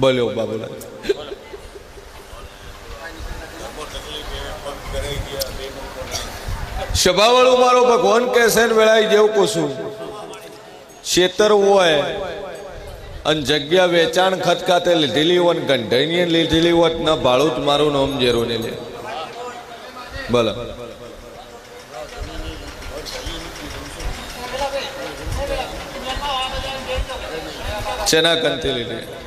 બોલ્યો બાબુલાલ સભાવાળું મારો ભગવાન કહેશે ને વેળાઈ જેવું કુશું ખેતર હોય અને જગ્યા વેચાણ ખતખાતે લીધેલી હોય ગંઢાઈ લીધેલી હોત ન ભાડું જ મારું નામ જેરું ને લે બોલો ચના કંતી લીધી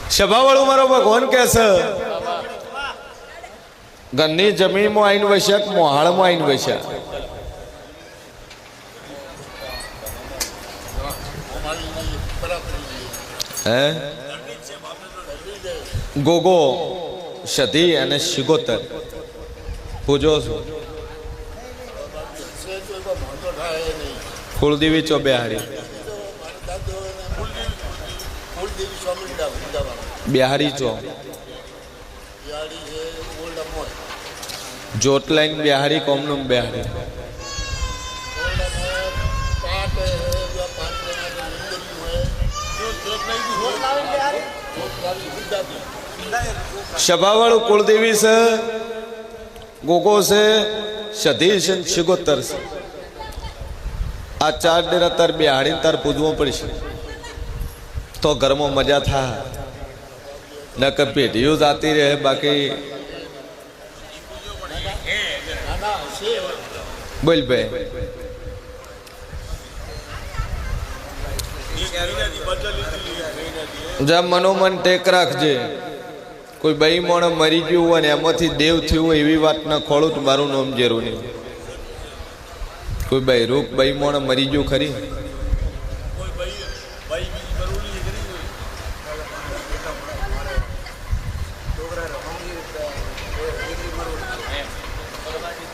સભાવાળું મારો ભગવાન કે છે ઘરની જમીનમાં આવીને વસ્યા મોહાળમાં આવીને વસ્યા હે ગોગો સધી અને શિગોતર પૂજો છો કુળદેવી ચોબેહારી બિહારી ચો જોટલાઈન બિહારી કોમનું બિહારી સભાવાળું કુળદેવી છે ગોગો છે સધી છે શિગોતર છે આ ચાર ડેરા તાર બિહાડી તાર પૂજવું પડશે તો ઘરમાં મજા થાય ન કે પેઢીઓ જાતી રહે બાકી બોલ ભાઈ જા મનોમન ટેક રાખજે કોઈ બઈ મોણ મરી ગયું હોય ને એમાંથી દેવ થયું હોય એવી વાત ના ખોળું તો મારું નામ જેરું નહીં કોઈ બઈ રૂપ બઈ મોણ મરી ગયું ખરી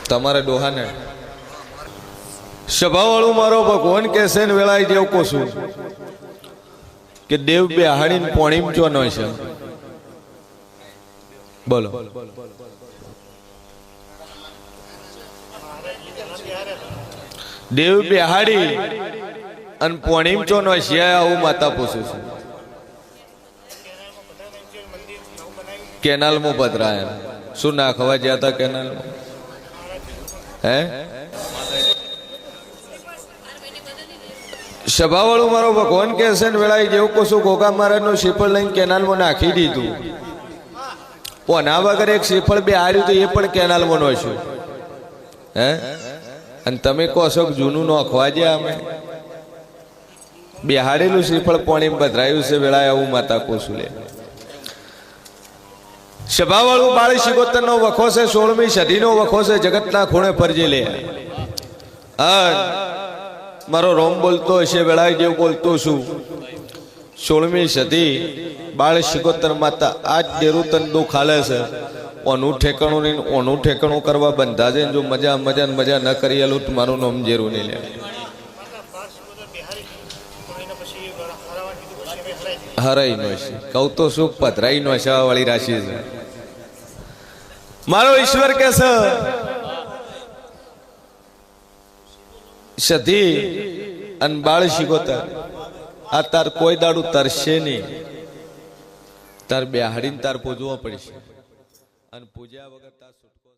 તમારે ડોહાને સભાવાળું મારો ભગવાન કહેશે ને વેળાઈ જેવું કોશું કે દેવ બેહાડીને પોણીમ ચો ન છે બોલો દેવ બેહાડી અને પોણીમ ચો ન છે આવું માતા પૂછું છું કેનાલમાં પધરાયા શું નાખવા ગયા હતા કેનાલમાં હે સભાવાળું મારો ભગવાન કહેશે ને વેળાઈ જેવું કશું ગોગા મહારાજ નું શ્રીફળ લઈને કેનાલમાં નાખી દીધું પોના વગર એક શ્રીફળ બે હાર્યું તો એ પણ કેનાલમાં નોખ્યું હે અને તમે કહો છો જૂનું નોખવા જ્યાં અમે બેહાડેલું શ્રીફળ પોણી પધરાયું છે વેળાએ આવું માતા કોશું લે સભાવાળું બાળ શિગોતર નો વખો છે 16મી સદીનો વખો છે જગતના ખૂણે ફરજી લે મારો રોમ બોલતો હશે વેળાએ જેવું બોલતો છું 16મી સદી બાળ શિગોતર માતા આજ ડેરું તન દુઃખ હાલે છે ઓનું ઠેકાણું નહીં ઓનું ઠેકાણું કરવા બંધા છે જો મજા મજા મજા ન કરી આલું તો મારું નામ જેરું નહીં લે હરાઈ નો છે કહું તો શું પધરાઈ નો છે વાળી રાશિ છે મારો ઈશ્વર કે છે સધી અને બાળ શિગોતર આ તાર કોઈ દાડું તરશે નહીં તાર બેહાડીને તાર પૂજવો પડશે અને પૂજ્યા વગર તાર છૂટકો